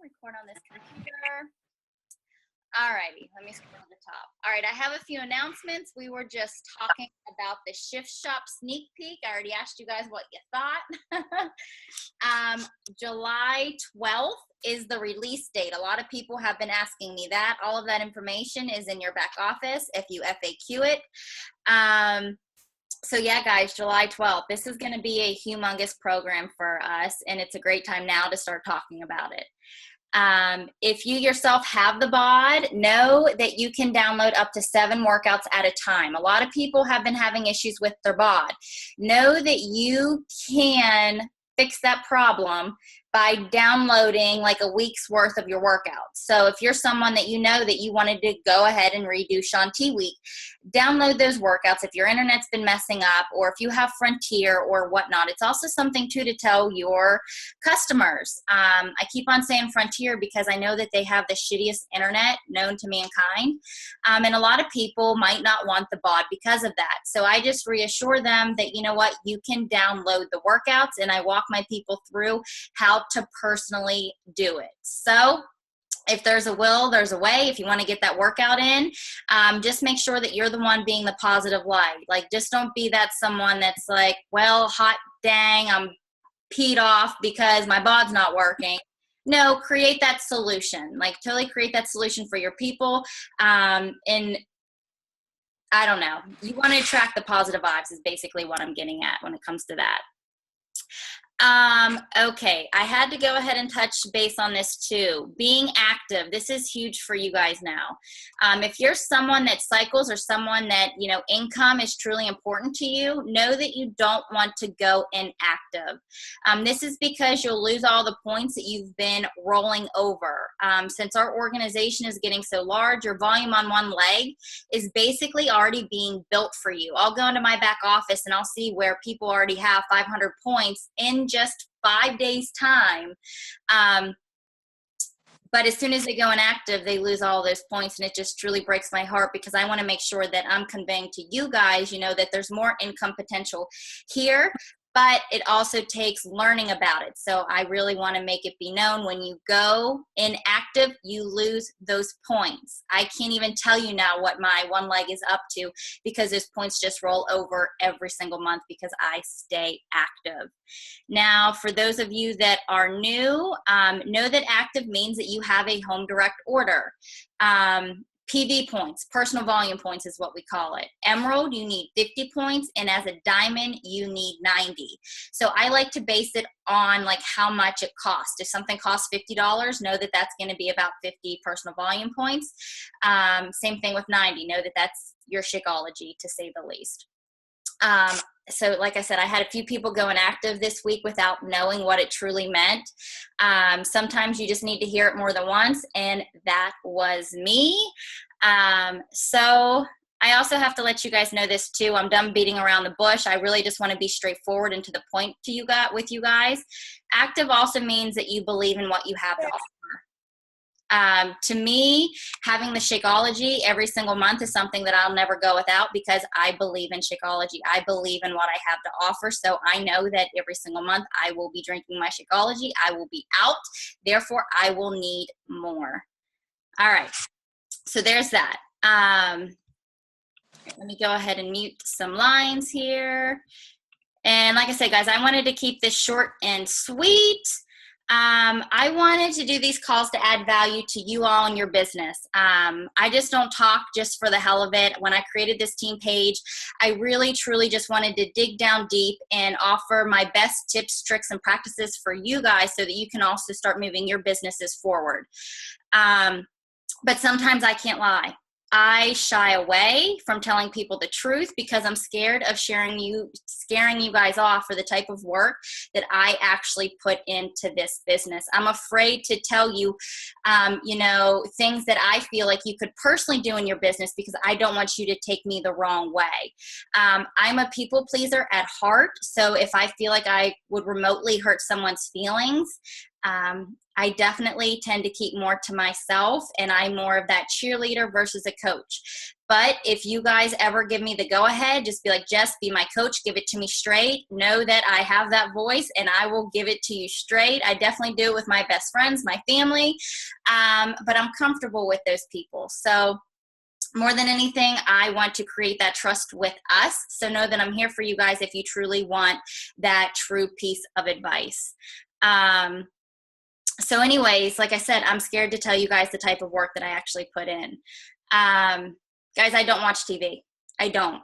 record on this computer. Alrighty, let me scroll to the top. All right, I have a few announcements. We were just talking about the Shift Shop sneak peek. I already asked you guys what you thought. July 12th is the release date. A lot of people have been asking me that. All of that information is in your back office if you FAQ it. So yeah, guys, July 12th. This is going to be a humongous program for us, and it's a great time now to start talking about it. If you yourself have the BOD, know that you can download up to 7 workouts at a time. A lot of people have been having issues with their BOD. Know that you can fix that problem by downloading like a week's worth of your workouts. So if you're someone that you know that you wanted to go ahead and redo Shaun T Week, download those workouts if your internet's been messing up or if you have Frontier or whatnot. It's also something too to tell your customers. I keep on saying Frontier because I know that they have the shittiest internet known to mankind. And a lot of people might not want the BOD because of that. So I just reassure them that, you know what, you can download the workouts, and I walk my people through how to personally do it. So if there's a will, there's a way. If you want to get that workout in, just make sure that you're the one being the positive light. Like, just don't be that someone that's like, well, hot dang, I'm peed off because my BOD's not working. No, create that solution. Like, totally create that solution for your people. And I don't know. You want to attract the positive vibes is basically what I'm getting at when it comes to that. Okay, I had to go ahead and touch base on this too. Being active, this is huge for you guys now. If you're someone that cycles or someone that, you know, income is truly important to you, know that you don't want to go inactive. This is because you'll lose all the points that you've been rolling over. Since our organization is getting so large, your volume on one leg is basically already being built for you. I'll go into my back office and I'll see where people already have 500 points in just 5 days time. But as soon as they go inactive, they lose all those points, and it just truly breaks my heart because I want to make sure that I'm conveying to you guys, you know, that there's more income potential here, but it also takes learning about it. So I really want to make it be known when you go inactive, you lose those points. I can't even tell you now what my one leg is up to because those points just roll over every single month because I stay active. Now, for those of you that are new, know that active means that you have a home direct order. PV points, personal volume points is what we call it. Emerald, you need 50 points, and as a diamond, you need 90. So I like to base it on like how much it costs. If something costs $50, know that that's going to be about 50 personal volume points. Same thing with 90. Know that that's your Shakeology, to say the least. So like I said, I had a few people go inactive this week without knowing what it truly meant. Sometimes you just need to hear it more than once, and that was me. So I also have to let you guys know this too. I'm done beating around the bush. I really just want to be straightforward and to the point to you guys, with you guys. Active also means that you believe in what you have to offer. To me, having the Shakeology every single month is something that I'll never go without because I believe in Shakeology. I believe in what I have to offer. So I know that every single month I will be drinking my Shakeology. I will be out. Therefore, I will need more. All right. So there's that. Let me go ahead and mute some lines here. And like I said, guys, I wanted to keep this short and sweet. I wanted to do these calls to add value to you all in your business. I just don't talk just for the hell of it. When I created this team page, I really, truly just wanted to dig down deep and offer my best tips, tricks, and practices for you guys so that you can also start moving your businesses forward. But sometimes I can't lie. I shy away from telling people the truth because I'm scared of scaring you guys off for the type of work that I actually put into this business. I'm afraid to tell you, you know, things that I feel like you could personally do in your business because I don't want you to take me the wrong way. I'm a people pleaser at heart. So if I feel like I would remotely hurt someone's feelings, I definitely tend to keep more to myself, and I'm more of that cheerleader versus a coach. But if you guys ever give me the go ahead, just be like, Jess, be my coach, give it to me straight. Know that I have that voice and I will give it to you straight. I definitely do it with my best friends, my family, but I'm comfortable with those people. So more than anything, I want to create that trust with us. So know that I'm here for you guys if you truly want that true piece of advice. So anyways, like I said, I'm scared to tell you guys the type of work that I actually put in. Guys, I don't watch TV. I don't.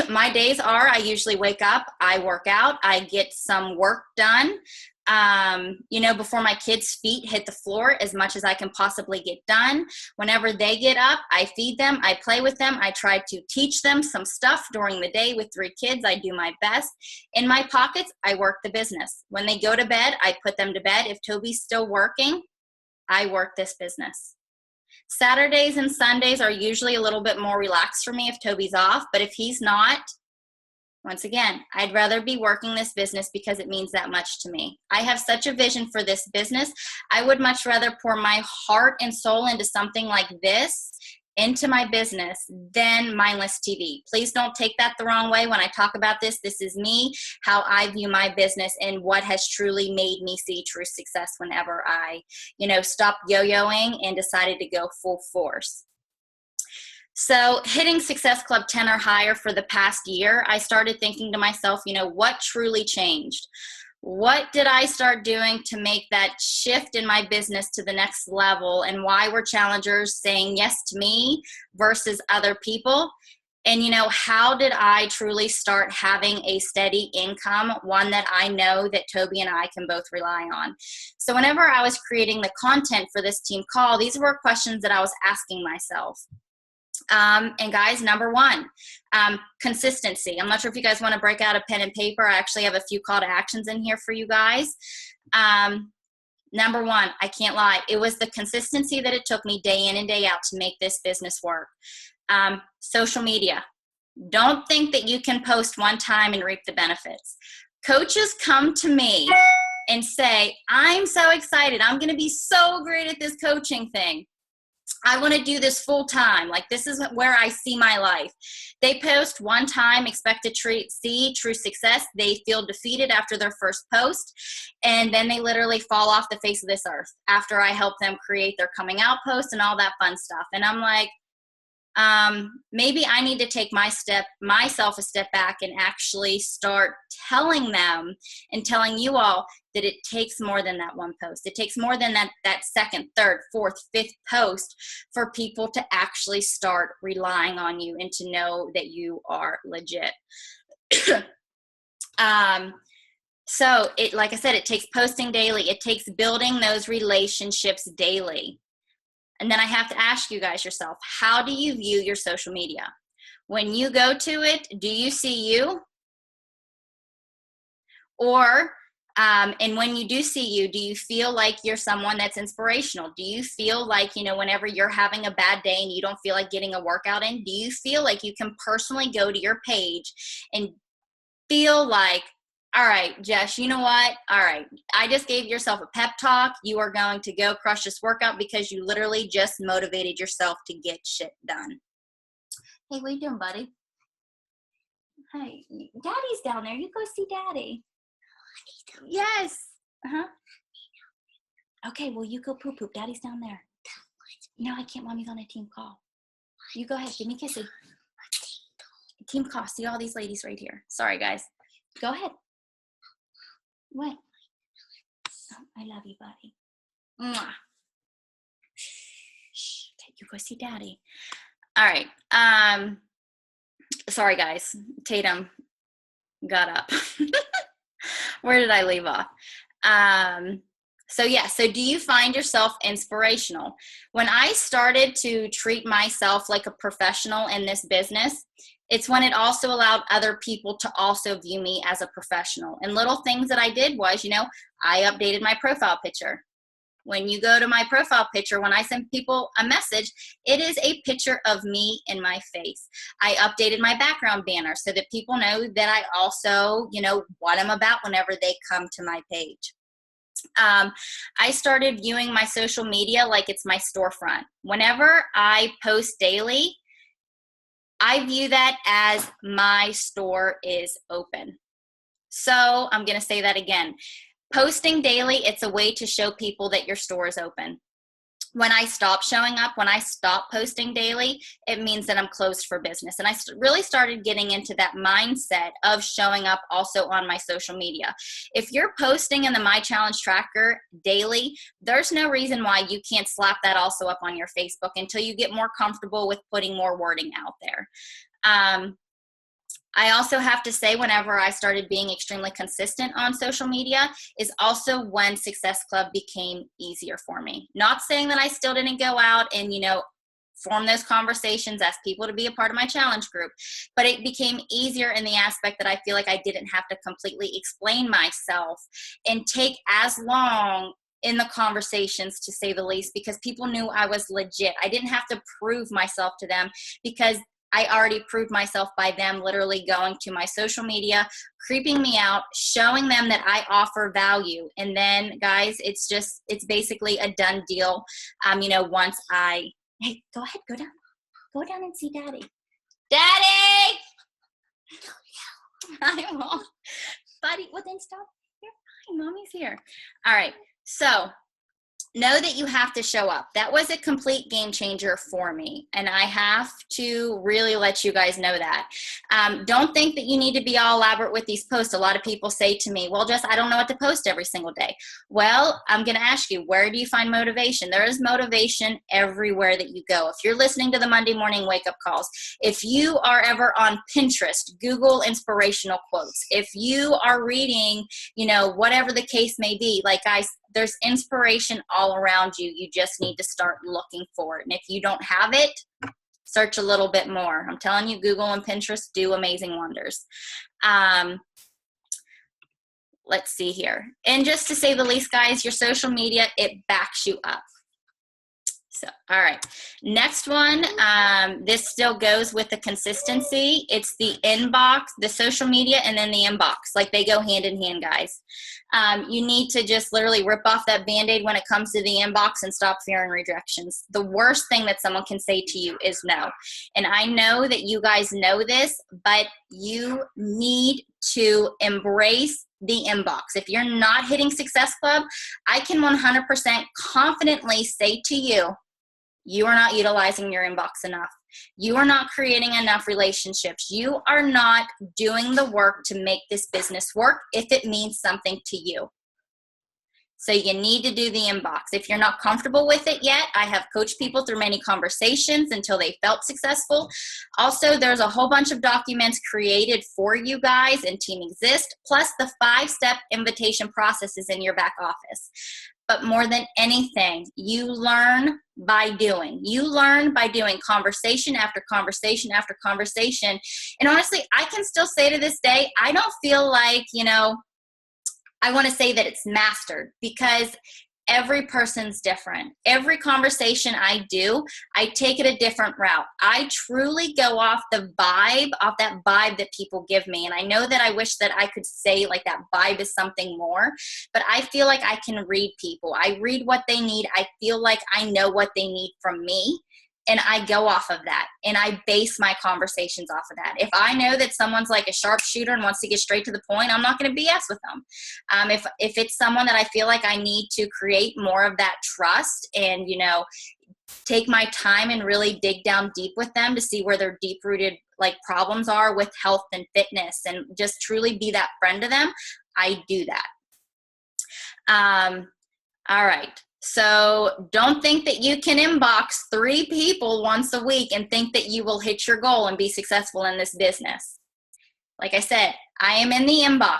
My days are, I usually wake up, I work out, I get some work done, before my kids' feet hit the floor, as much as I can possibly get done. Whenever they get up, I feed them, I play with them, I try to teach them some stuff during the day. With 3 kids, I do my best. In my pockets, I work the business. When they go to bed, I put them to bed. If Toby's still working, I work this business. Saturdays and Sundays are usually a little bit more relaxed for me if Toby's off, but if he's not, once again, I'd rather be working this business because it means that much to me. I have such a vision for this business. I would much rather pour my heart and soul into something like this, into my business, than mindless TV. Please don't take that the wrong way when I talk about this. This is me, how I view my business, and what has truly made me see true success whenever I, stopped yo-yoing and decided to go full force. So hitting Success Club 10 or higher for the past year, I started thinking to myself, what truly changed? What did I start doing to make that shift in my business to the next level? And why were challengers saying yes to me versus other people? And, how did I truly start having a steady income, one that I know that Toby and I can both rely on? So whenever I was creating the content for this team call, these were questions that I was asking myself. And guys, number 1, consistency. I'm not sure if you guys want to break out a pen and paper. I actually have a few call to actions in here for you guys. Number 1, I can't lie. It was the consistency that it took me day in and day out to make this business work. Social media. Don't think that you can post one time and reap the benefits. Coaches come to me and say, I'm so excited. I'm going to be so great at this coaching thing. I want to do this full time. Like, this is where I see my life. They post one time, expect to see true success. They feel defeated after their first post, and then they literally fall off the face of this earth after I help them create their coming out post and all that fun stuff. And I'm like, maybe I need to take myself a step back and actually start telling them and telling you all that it takes more than that one post. It takes more than that second, third, fourth, fifth post for people to actually start relying on you and to know that you are legit. So like I said, it takes posting daily. It takes building those relationships daily. And then I have to ask you guys yourself, how do you view your social media? When you go to it, do you see you? Or, and when you do see you, do you feel like you're someone that's inspirational? Do you feel like, whenever you're having a bad day and you don't feel like getting a workout in, do you feel like you can personally go to your page and feel like, all right, Jess, you know what? All right, I just gave yourself a pep talk. You are going to go crush this workout because you literally just motivated yourself to get shit done. Hey, what you doing, buddy? Hey, Daddy's down there. You go see Daddy. Yes. Uh-huh. Okay, well, you go poop. Daddy's down there. No, I can't. Mommy's on a team call. You go ahead. Give me a kissy. Team call. See all these ladies right here. Sorry, guys. Go ahead. What? Oh, I love you, buddy. Mwah. Shh. Okay, you go see Daddy. All right. Sorry, guys. Tatum got up. Where did I leave off? So do you find yourself inspirational? When I started to treat myself like a professional in this business, it's when it also allowed other people to also view me as a professional. And little things that I did was, I updated my profile picture. When you go to my profile picture, when I send people a message, it is a picture of me in my face. I updated my background banner so that people know that I also, what I'm about whenever they come to my page. I started viewing my social media like it's my storefront. Whenever I post daily, I view that as my store is open. So I'm going to say that again. Posting daily, it's a way to show people that your store is open. When I stop showing up, when I stop posting daily, it means that I'm closed for business. And I really started getting into that mindset of showing up also on my social media. If you're posting in the My Challenge Tracker daily, there's no reason why you can't slap that also up on your Facebook until you get more comfortable with putting more wording out there. I also have to say, whenever I started being extremely consistent on social media is also when Success Club became easier for me. Not saying that I still didn't go out and, form those conversations, ask people to be a part of my challenge group, but it became easier in the aspect that I feel like I didn't have to completely explain myself and take as long in the conversations, to say the least, because people knew I was legit. I didn't have to prove myself to them because I already proved myself by them literally going to my social media, creeping me out, showing them that I offer value. And then, guys, it's basically a done deal. Once hey, go ahead, go down and see Daddy. Daddy! I won't. Buddy, well then stop. You're fine, Mommy's here. All right, so know that you have to show up. That was a complete game changer for me. And I have to really let you guys know that. Don't think that you need to be all elaborate with these posts. A lot of people say to me, well, Jess, I don't know what to post every single day. Well, I'm going to ask you, where do you find motivation? There is motivation everywhere that you go. If you're listening to the Monday morning wake-up calls, if you are ever on Pinterest, Google inspirational quotes. If you are reading, whatever the case may be, like there's inspiration all around you. You just need to start looking for it. And if you don't have it, search a little bit more. I'm telling you, Google and Pinterest do amazing wonders. Let's see here. And just to say the least, guys, your social media, it backs you up. So, all right. Next one, this still goes with the consistency. It's the inbox, the social media, and then the inbox. Like, they go hand in hand, guys. You need to just literally rip off that Band-Aid when it comes to the inbox and stop fearing rejections. The worst thing that someone can say to you is no. And I know that you guys know this, but you need to embrace the inbox. If you're not hitting Success Club, I can 100% confidently say to you, you are not utilizing your inbox enough. You are not creating enough relationships. You are not doing the work to make this business work if it means something to you. So you need to do the inbox. If you're not comfortable with it yet, I have coached people through many conversations until they felt successful. Also, there's a whole bunch of documents created for you guys in Team Exist, plus the 5-step invitation process is in your back office. But more than anything, you learn by doing. You learn by doing conversation after conversation after conversation. And honestly, I can still say to this day, I don't feel like, I want to say that it's mastered, because every person's different. Every conversation I do, I take it a different route. I truly go off the vibe, off that vibe that people give me. And I know that I wish that I could say like that vibe is something more, but I feel like I can read people. I read what they need. I feel like I know what they need from me. And I go off of that, and I base my conversations off of that. If I know that someone's like a sharpshooter and wants to get straight to the point, I'm not going to BS with them. If it's someone that I feel like I need to create more of that trust and, take my time and really dig down deep with them to see where their deep-rooted like problems are with health and fitness, and just truly be that friend to them, I do that. All right. So don't think that you can inbox 3 people once a week and think that you will hit your goal and be successful in this business. Like I said, I am in the inbox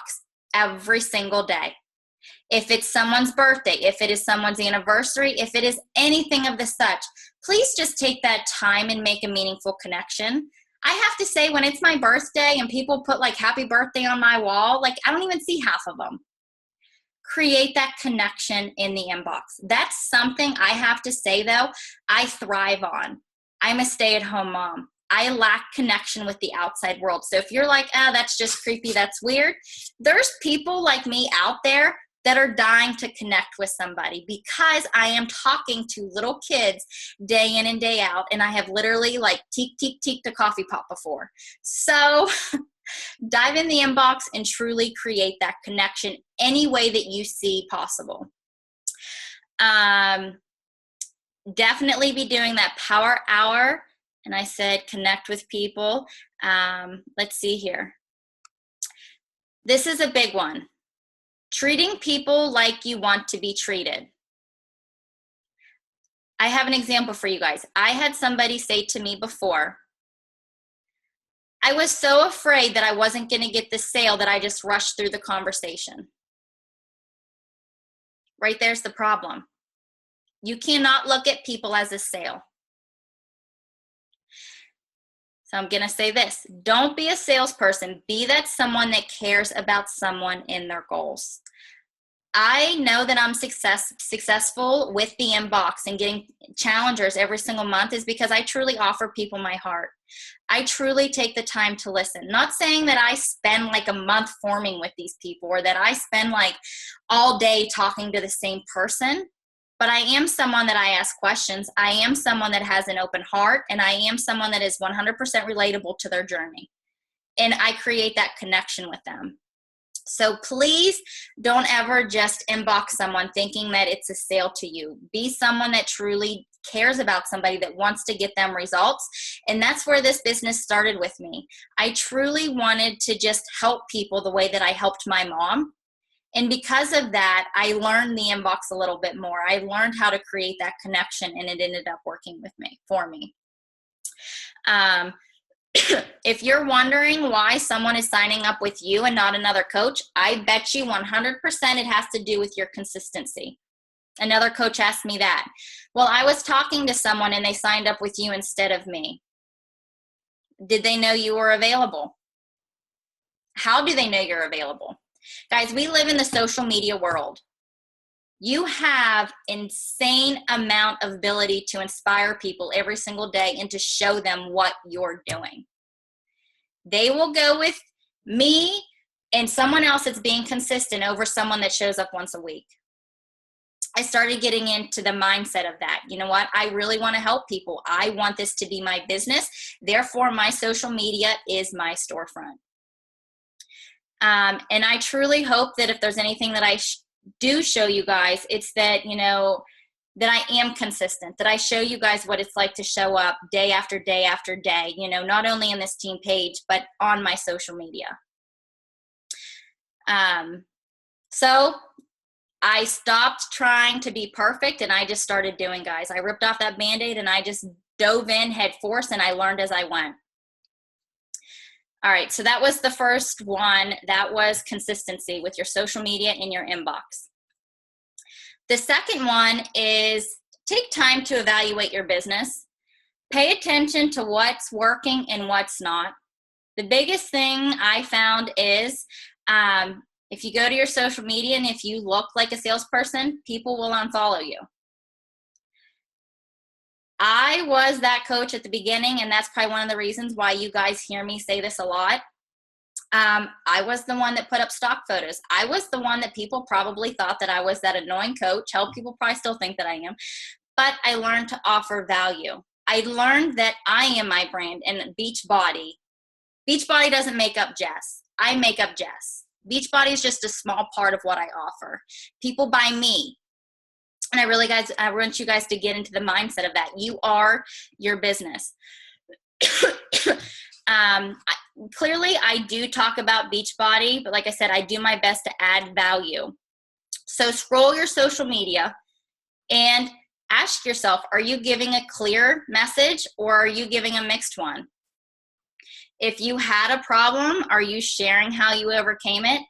every single day. If it's someone's birthday, if it is someone's anniversary, if it is anything of the such, please just take that time and make a meaningful connection. I have to say, when it's my birthday and people put like happy birthday on my wall, like I don't even see half of them. Create that connection in the inbox. That's something I have to say, though, I thrive on. I'm a stay-at-home mom. I lack connection with the outside world. So if you're like, that's just creepy, that's weird, there's people like me out there that are dying to connect with somebody, because I am talking to little kids day in and day out, and I have literally like teaked a coffee pot before. So dive in the inbox and truly create that connection any way that you see possible. Definitely be doing that power hour. And I said connect with people. Let's see here. This is a big one. Treating people like you want to be treated. I have an example for you guys. I had somebody say to me before, I was so afraid that I wasn't going to get the sale that I just rushed through the conversation. Right there's the problem. You cannot look at people as a sale. So I'm going to say this. Don't be a salesperson. Be that someone that cares about someone in their goals. I know that I'm successful with the inbox and getting challengers every single month is because I truly offer people my heart. I truly take the time to listen. Not saying that I spend like a month forming with these people or that I spend like all day talking to the same person, but I am someone that I ask questions. I am someone that has an open heart, and I am someone that is 100% relatable to their journey. And I create that connection with them. So please don't ever just inbox someone thinking that it's a sale to you. Be someone that truly cares about somebody, that wants to get them results. And that's where this business started with me. I truly wanted to just help people the way that I helped my mom. And because of that, I learned the inbox a little bit more. I learned how to create that connection, and it ended up working for me. If you're wondering why someone is signing up with you and not another coach, I bet you 100% it has to do with your consistency. Another coach asked me that. Well, I was talking to someone and they signed up with you instead of me. Did they know you were available? How do they know you're available? Guys, we live in the social media world. You have insane amount of ability to inspire people every single day and to show them what you're doing. They will go with me and someone else that's being consistent over someone that shows up once a week. I started getting into the mindset of that. You know what? I really want to help people. I want this to be my business. Therefore, my social media is my storefront. And I truly hope that if there's anything that I do show you guys, it's that, you know, that I am consistent, that I show you guys what it's like to show up day after day after day, you know, not only in this team page, but on my social media. So I stopped trying to be perfect, and I just started doing, guys. I ripped off that Band-Aid and I just dove in head first, and I learned as I went. All right, so that was the first one. That was consistency with your social media in your inbox. The second one is take time to evaluate your business. Pay attention to what's working and what's not. The biggest thing I found is if you go to your social media and if you look like a salesperson, people will unfollow you. I was that coach at the beginning, and that's probably one of the reasons why you guys hear me say this a lot. I was the one that put up stock photos. I was the one that people probably thought that I was that annoying coach. Hell, people probably still think that I am. But I learned to offer value. I learned that I am my brand, and Beachbody doesn't make up Jess. I make up Jess. Beachbody is just a small part of what I offer. People buy me. And I want you guys to get into the mindset of that. You are your business. Clearly, I do talk about Beachbody, but like I said, I do my best to add value. So scroll your social media and ask yourself, are you giving a clear message or are you giving a mixed one? If you had a problem, are you sharing how you overcame it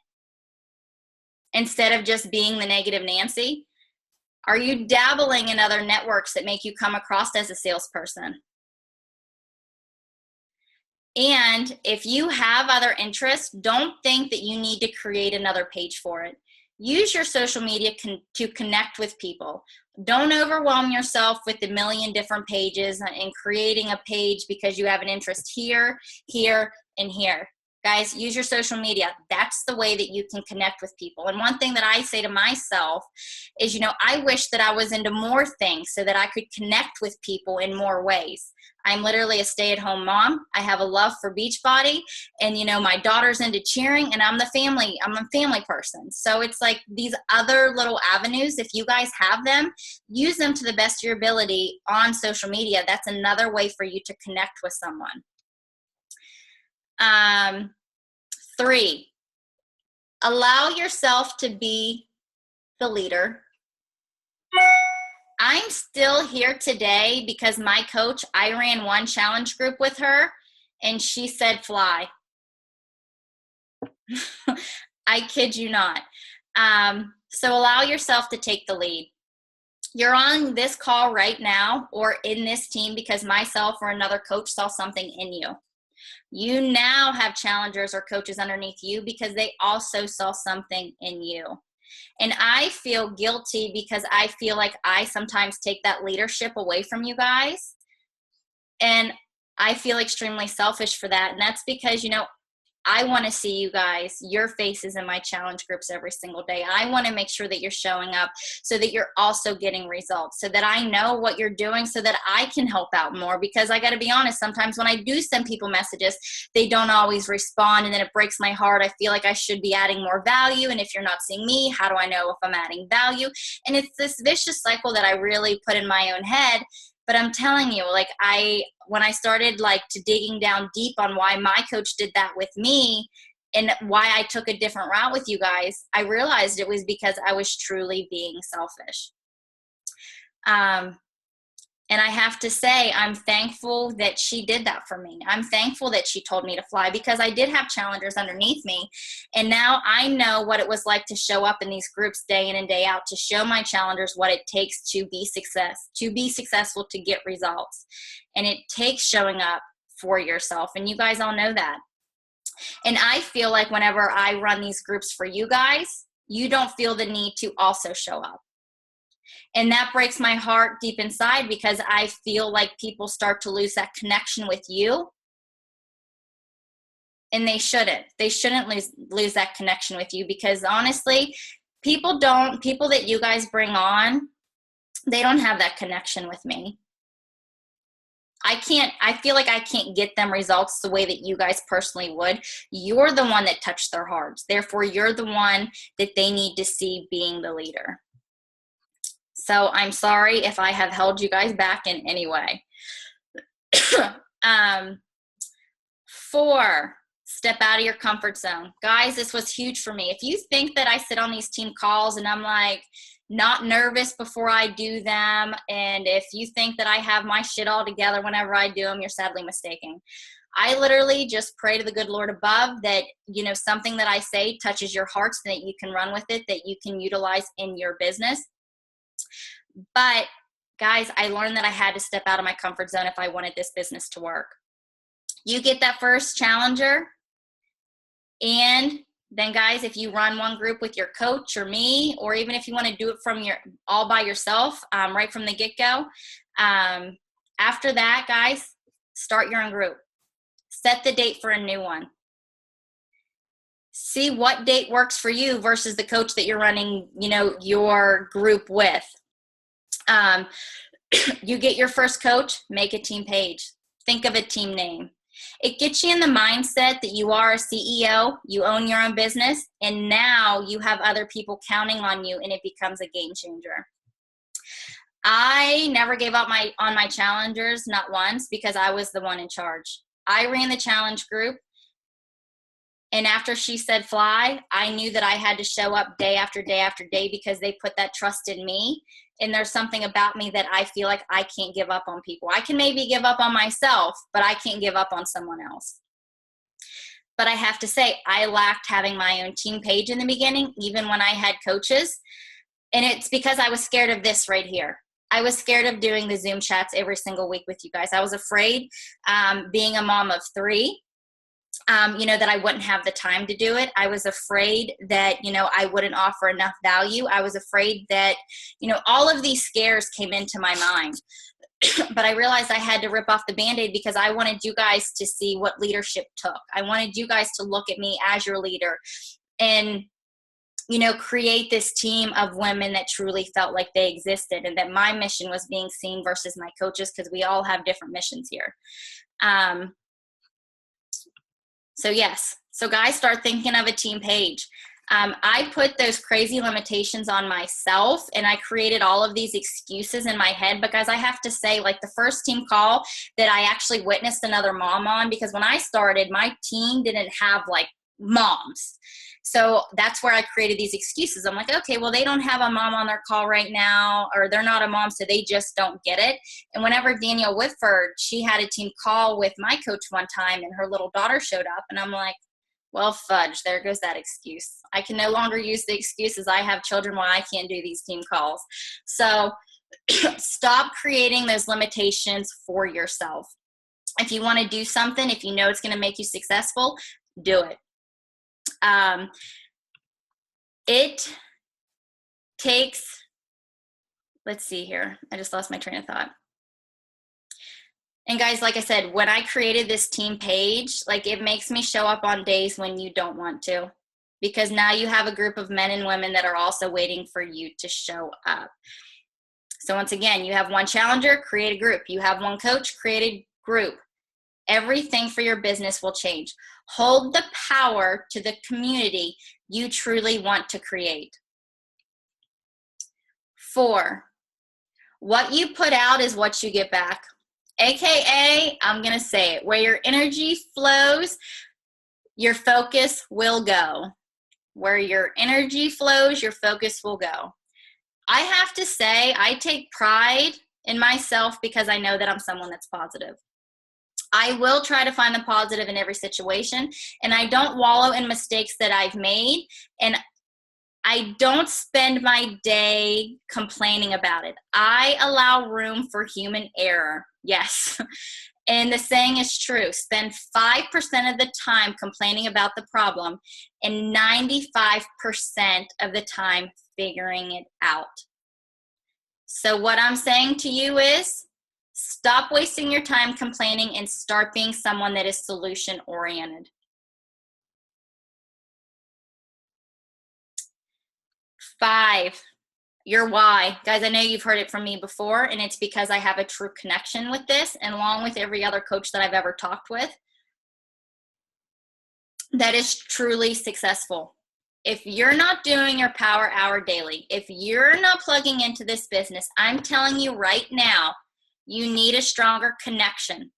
instead of just being the negative Nancy? Are you dabbling in other networks that make you come across as a salesperson? And if you have other interests, don't think that you need to create another page for it. Use your social media to connect with people. Don't overwhelm yourself with a million different pages and creating a page because you have an interest here, here, and here. Guys, use your social media. That's the way that you can connect with people. And one thing that I say to myself is, I wish that I was into more things so that I could connect with people in more ways. I'm literally a stay-at-home mom. I have a love for Beachbody, and my daughter's into cheering, and I'm a family person. So it's like these other little avenues, if you guys have them, use them to the best of your ability on social media. That's another way for you to connect with someone. 3, allow yourself to be the leader. I'm still here today because my coach, I ran one challenge group with her, and she said fly. I kid you not. So allow yourself to take the lead. You're on this call right now or in this team because myself or another coach saw something in you. You now have challengers or coaches underneath you because they also saw something in you. And I feel guilty because I feel like I sometimes take that leadership away from you guys. And I feel extremely selfish for that. And that's because, I want to see you guys, your faces in my challenge groups every single day. I want to make sure that you're showing up so that you're also getting results, so that I know what you're doing, so that I can help out more. Because I got to be honest, sometimes when I do send people messages, they don't always respond, and then it breaks my heart. I feel like I should be adding more value. And if you're not seeing me, how do I know if I'm adding value? And it's this vicious cycle that I really put in my own head. But I'm telling you, when I started to digging down deep on why my coach did that with me and why I took a different route with you guys, I realized it was because I was truly being selfish. And I have to say, I'm thankful that she did that for me. I'm thankful that she told me to fly because I did have challengers underneath me. And now I know what it was like to show up in these groups day in and day out, to show my challengers what it takes to be successful, to get results. And it takes showing up for yourself. And you guys all know that. And I feel like whenever I run these groups for you guys, you don't feel the need to also show up. And that breaks my heart deep inside because I feel like people start to lose that connection with you. And they shouldn't. They shouldn't lose that connection with you because honestly, people that you guys bring on, they don't have that connection with me. I feel like I can't get them results the way that you guys personally would. You're the one that touched their hearts. Therefore, you're the one that they need to see being the leader. So I'm sorry if I have held you guys back in any way. 4, step out of your comfort zone. Guys, this was huge for me. If you think that I sit on these team calls and I'm not nervous before I do them, and if you think that I have my shit all together whenever I do them, you're sadly mistaken. I literally just pray to the good Lord above that, something that I say touches your hearts and that you can run with it, that you can utilize in your business. But guys, I learned that I had to step out of my comfort zone if I wanted this business to work. You get that first challenger, and then guys, if you run one group with your coach or me, or even if you want to do it from all by yourself, right from the get-go, after that, guys, start your own group. Set the date for a new one. See what date works for you versus the coach that you're running, your group with. You get your first coach, make a team page. Think of a team name. It gets you in the mindset that you are a CEO, you own your own business, and now you have other people counting on you, and it becomes a game changer. I never gave up on my challengers, not once, because I was the one in charge. I ran the challenge group. And after she said fly, I knew that I had to show up day after day after day because they put that trust in me. And there's something about me that I feel like I can't give up on people. I can maybe give up on myself, but I can't give up on someone else. But I have to say, I lacked having my own team page in the beginning, even when I had coaches. And it's because I was scared of this right here. I was scared of doing the Zoom chats every single week with you guys. I was afraid, being a mom of 3, that I wouldn't have the time to do it. I was afraid that, I wouldn't offer enough value. I was afraid that, all of these scares came into my mind. but I realized I had to rip off the Band-Aid because I wanted you guys to see what leadership took. I wanted you guys to look at me as your leader and, create this team of women that truly felt like they existed and that my mission was being seen versus my coaches, because we all have different missions here. So guys, start thinking of a team page. I put those crazy limitations on myself, and I created all of these excuses in my head, because I have to say, like, the first team call that I actually witnessed another mom on, because when I started, my team didn't have like moms. So that's where I created these excuses. I'm like, okay, well, they don't have a mom on their call right now, or they're not a mom, so they just don't get it. And whenever Danielle Whitford, she had a team call with my coach one time, and her little daughter showed up, and I'm like, well, fudge, there goes that excuse. I can no longer use the excuses I have children why I can't do these team calls. So stop creating those limitations for yourself. If you want to do something, if you know it's going to make you successful, do it. It takes, let's see here. I just lost my train of thought. And guys, like I said, when I created this team page, like, it makes me show up on days when you don't want to, because now you have a group of men and women that are also waiting for you to show up. So once again, you have one challenger, create a group. You have one coach, create a group. Everything for your business will change. Hold the power to the community you truly want to create. 4, what you put out is what you get back. AKA, I'm going to say it, where your energy flows, your focus will go. Where your energy flows, your focus will go. I have to say, I take pride in myself because I know that I'm someone that's positive. I will try to find the positive in every situation, and I don't wallow in mistakes that I've made, and I don't spend my day complaining about it. I allow room for human error. Yes. And the saying is true. Spend 5% of the time complaining about the problem and 95% of the time figuring it out. So what I'm saying to you is, stop wasting your time complaining and start being someone that is solution oriented. 5, your why. Guys, I know you've heard it from me before, and it's because I have a true connection with this, and along with every other coach that I've ever talked with that is truly successful. If you're not doing your power hour daily, if you're not plugging into this business, I'm telling you right now, you need a stronger connection.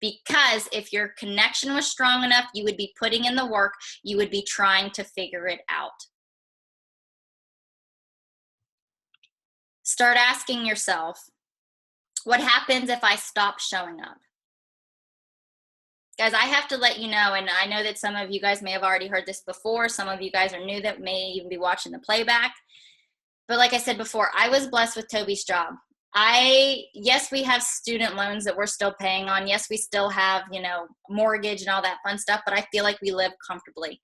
Because if your connection was strong enough, you would be putting in the work, you would be trying to figure it out. Start asking yourself, what happens if I stop showing up? Guys, I have to let you know, and I know that some of you guys may have already heard this before. Some of you guys are new that may even be watching the playback. But like I said before, I was blessed with Toby's job. Yes, we have student loans that we're still paying on. Yes, we still have, mortgage and all that fun stuff, but I feel like we live comfortably.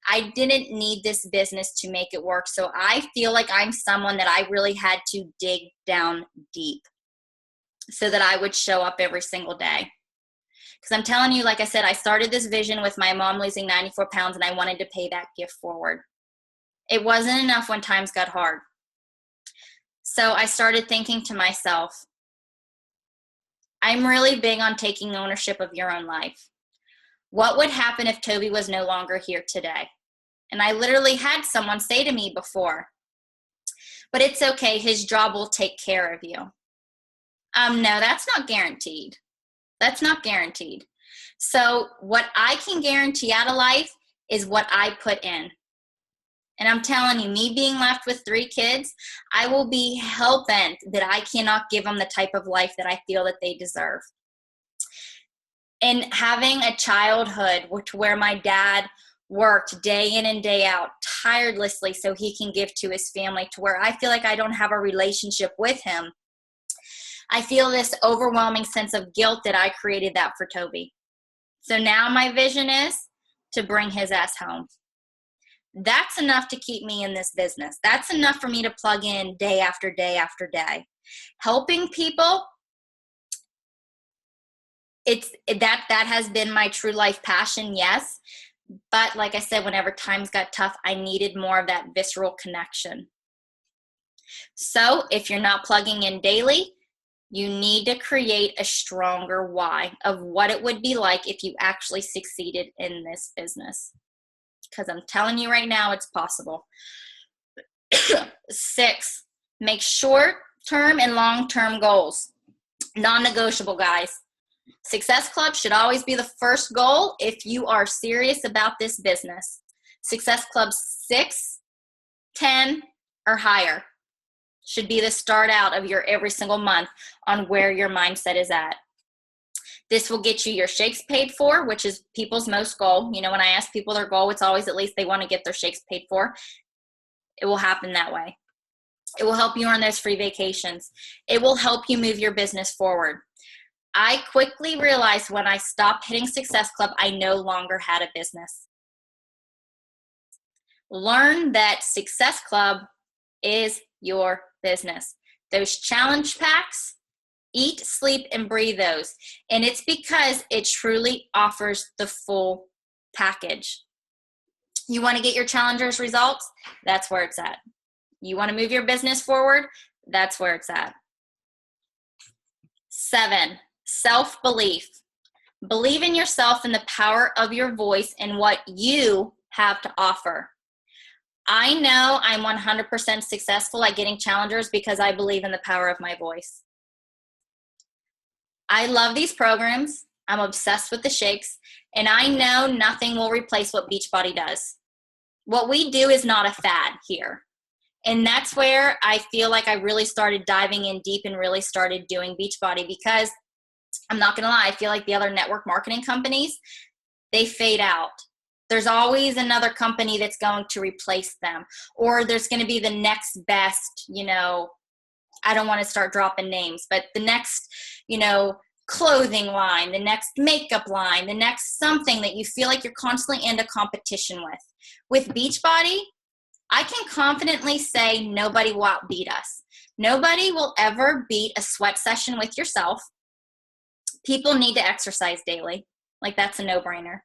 I didn't need this business to make it work. So I feel like I'm someone that I really had to dig down deep so that I would show up every single day. Because I'm telling you, like I said, I started this vision with my mom losing 94 pounds, and I wanted to pay that gift forward. It wasn't enough when times got hard. So I started thinking to myself, I'm really big on taking ownership of your own life. What would happen if Toby was no longer here today? And I literally had someone say to me before, but it's okay, his job will take care of you. No, that's not guaranteed. That's not guaranteed. So what I can guarantee out of life is what I put in. And I'm telling you, me being left with 3 kids, I will be hell-bent that I cannot give them the type of life that I feel that they deserve. And having a childhood where my dad worked day in and day out tirelessly so he can give to his family, to where I feel like I don't have a relationship with him, I feel this overwhelming sense of guilt that I created that for Toby. So now my vision is to bring his ass home. That's enough to keep me in this business. That's enough for me to plug in day after day after day. Helping people, that has been my true life passion, yes. But like I said, whenever times got tough, I needed more of that visceral connection. So if you're not plugging in daily, you need to create a stronger why of what it would be like if you actually succeeded in this business. Because I'm telling you right now, it's possible. 6, make short-term and long-term goals. Non-negotiable, guys. Success Club should always be the first goal if you are serious about this business. Success Club 6, 10, or higher should be the start out of your every single month on where your mindset is at. This will get you your shakes paid for, which is people's most goal. You know, when I ask people their goal, it's always at least they want to get their shakes paid for. It will happen that way. It will help you earn those free vacations. It will help you move your business forward. I quickly realized when I stopped hitting Success Club, I no longer had a business. Learn that Success Club is your business. Those challenge packs, eat, sleep, and breathe those. And it's because it truly offers the full package. You want to get your challengers results? That's where it's at. You want to move your business forward? That's where it's at. 7, self-belief. Believe in yourself and the power of your voice and what you have to offer. I know I'm 100% successful at getting challengers because I believe in the power of my voice. I love these programs. I'm obsessed with the shakes, and I know nothing will replace what Beachbody does. What we do is not a fad here. And that's where I feel like I really started diving in deep and really started doing Beachbody, because I'm not going to lie, I feel like the other network marketing companies, they fade out. There's always another company that's going to replace them, or there's going to be the next best, you know, I don't want to start dropping names, but the next, you know, clothing line, the next makeup line, the next something that you feel like you're constantly in a competition with. With Beachbody, I can confidently say nobody will outbeat us. Nobody will ever beat a sweat session with yourself. People need to exercise daily. Like, that's a no-brainer.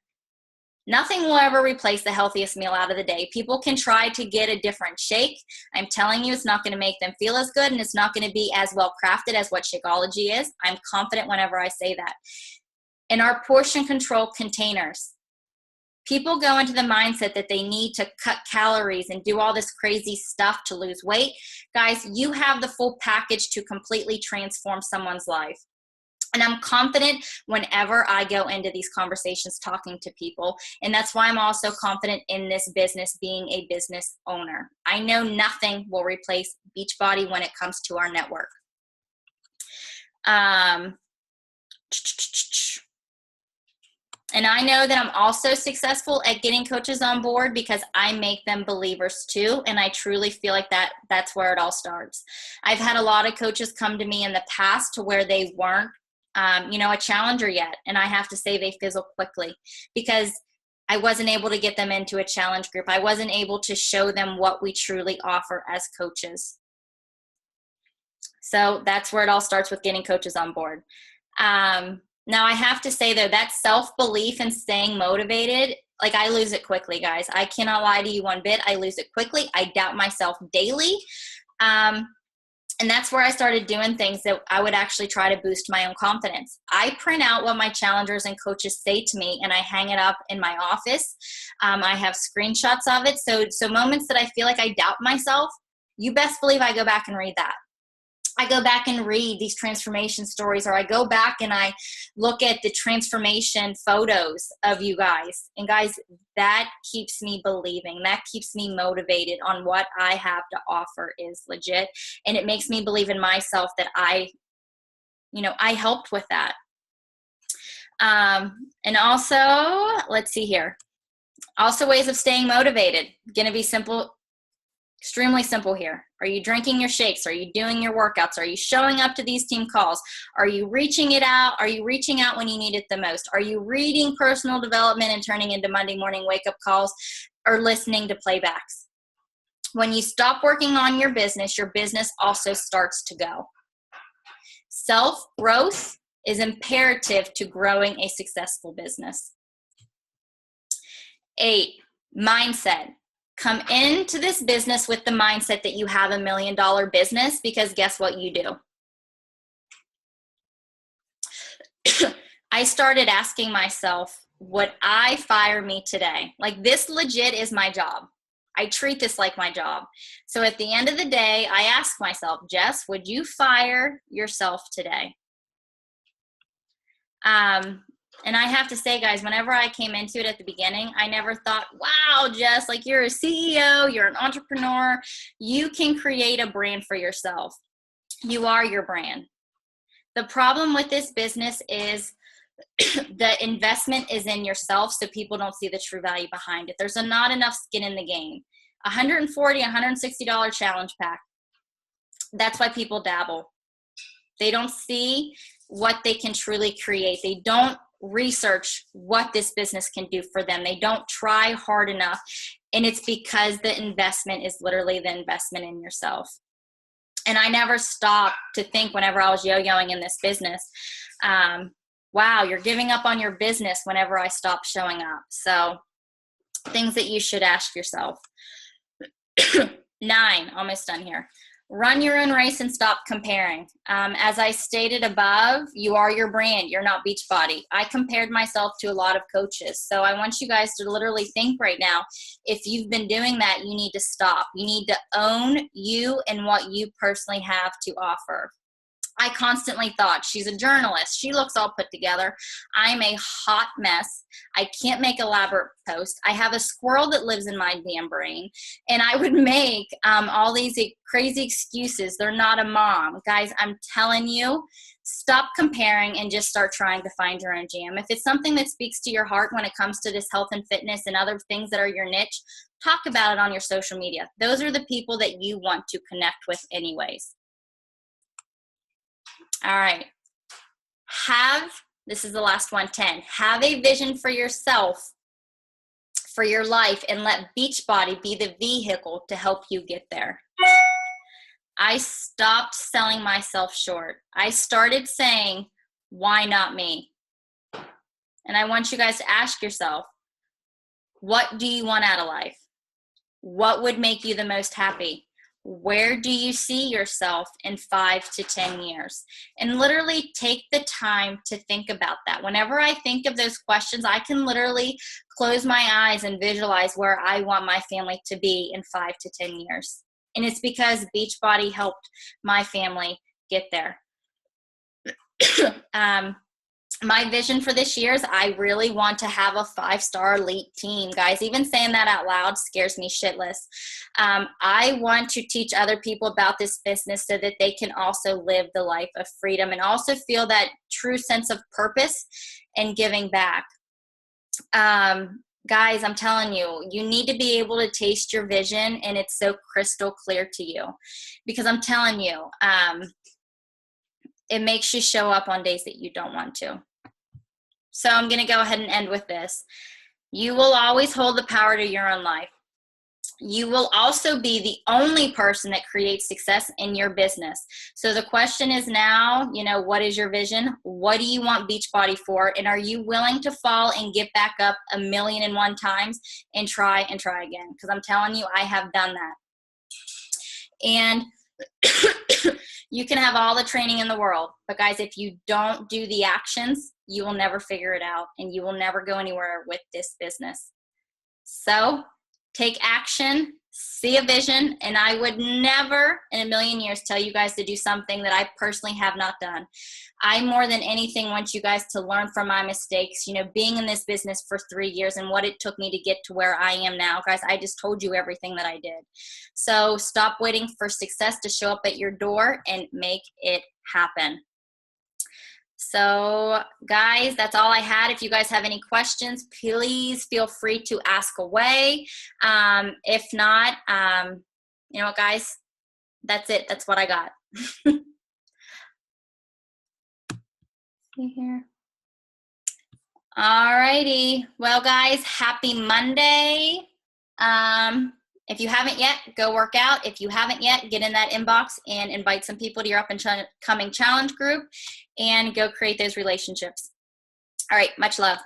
Nothing will ever replace the healthiest meal out of the day. People can try to get a different shake. I'm telling you, it's not going to make them feel as good, and it's not going to be as well crafted as what Shakeology is. I'm confident whenever I say that. In our portion control containers, people go into the mindset that they need to cut calories and do all this crazy stuff to lose weight. Guys, you have the full package to completely transform someone's life. And I'm confident whenever I go into these conversations talking to people. And that's why I'm also confident in this business, being a business owner. I know nothing will replace Beachbody when it comes to our network. And I know that I'm also successful at getting coaches on board because I make them believers too. And I truly feel like that's where it all starts. I've had a lot of coaches come to me in the past to where they weren't a challenger yet. And I have to say they fizzle quickly because I wasn't able to get them into a challenge group. I wasn't able to show them what we truly offer as coaches. So that's where it all starts, with getting coaches on board. Now I have to say though, that self-belief and staying motivated, like, I lose it quickly, guys. I cannot lie to you one bit. I lose it quickly. I doubt myself daily. And that's where I started doing things that I would actually try to boost my own confidence. I print out what my challengers and coaches say to me, and I hang it up in my office. I have screenshots of it. So moments that I feel like I doubt myself, you best believe I go back and read that. I go back and read these transformation stories, or I go back and I look at the transformation photos of you guys. And guys, that keeps me believing. That keeps me motivated on what I have to offer is legit. And it makes me believe in myself that I helped with that. And also, let's see here. Also, ways of staying motivated. Going to be simple. Extremely simple here. Are you drinking your shakes? Are you doing your workouts? Are you showing up to these team calls? Are you reaching it out? Are you reaching out when you need it the most? Are you reading personal development and turning into Monday morning wake-up calls, or listening to playbacks? When you stop working on your business also starts to go. Self-growth is imperative to growing a successful business. 8, mindset. Come into this business with the mindset that you have $1 million business, because guess what you do? I started asking myself, would I fire me today? Like, this legit is my job. I treat this like my job. So at the end of the day, I ask myself, Jess, would you fire yourself today? And I have to say, guys, whenever I came into it at the beginning, I never thought, wow, Jess, like, you're a CEO, you're an entrepreneur. You can create a brand for yourself. You are your brand. The problem with this business is the investment is in yourself, so people don't see the true value behind it. There's not enough skin in the game. $140, $160 challenge pack. That's why people dabble. They don't see what they can truly create. They don't research what this business can do for them. They don't try hard enough. And it's because the investment is literally the investment in yourself. And I never stopped to think whenever I was yo-yoing in this business, wow, you're giving up on your business whenever I stop showing up. So things that you should ask yourself. 9, almost done here. Run your own race and stop comparing. As I stated above, you are your brand. You're not Beachbody. I compared myself to a lot of coaches. So I want you guys to literally think right now, if you've been doing that, you need to stop. You need to own you and what you personally have to offer. I constantly thought, she's a journalist. She looks all put together. I'm a hot mess. I can't make elaborate posts. I have a squirrel that lives in my damn brain. And I would make all these crazy excuses. They're not a mom. Guys, I'm telling you, stop comparing and just start trying to find your own jam. If it's something that speaks to your heart when it comes to this health and fitness and other things that are your niche, talk about it on your social media. Those are the people that you want to connect with anyways. All right. This is the last one, 10. Have a vision for yourself, for your life, and let Beachbody be the vehicle to help you get there. I stopped selling myself short. I started saying, why not me? And I want you guys to ask yourself, what do you want out of life? What would make you the most happy? Where do you see yourself in 5 to 10 years? And literally take the time to think about that. Whenever I think of those questions, I can literally close my eyes and visualize where I want my family to be in 5 to 10 years. And it's because Beachbody helped my family get there. My vision for this year is I really want to have a 5-star elite team, guys. Even saying that out loud scares me shitless. I want to teach other people about this business so that they can also live the life of freedom and also feel that true sense of purpose and giving back. Guys, I'm telling you, you need to be able to taste your vision and it's so crystal clear to you. Because I'm telling you, it makes you show up on days that you don't want to. So I'm going to go ahead and end with this. You will always hold the power to your own life. You will also be the only person that creates success in your business. So the question is now, what is your vision? What do you want Beachbody for? And are you willing to fall and get back up 1,000,001 times and try again? Because I'm telling you, I have done that. And you can have all the training in the world, but guys, if you don't do the actions, you will never figure it out and you will never go anywhere with this business. So take action, see a vision, and I would never in a million years tell you guys to do something that I personally have not done. I more than anything want you guys to learn from my mistakes, being in this business for 3 years and what it took me to get to where I am now. Guys, I just told you everything that I did. So stop waiting for success to show up at your door and make it happen. So guys, that's all I had. If you guys have any questions, please feel free to ask away. If not, you know what, guys, that's it. That's what I got. See here. All righty. Well, guys, happy Monday. If you haven't yet, go work out. If you haven't yet, get in that inbox and invite some people to your up and coming challenge group and go create those relationships. All right, much love.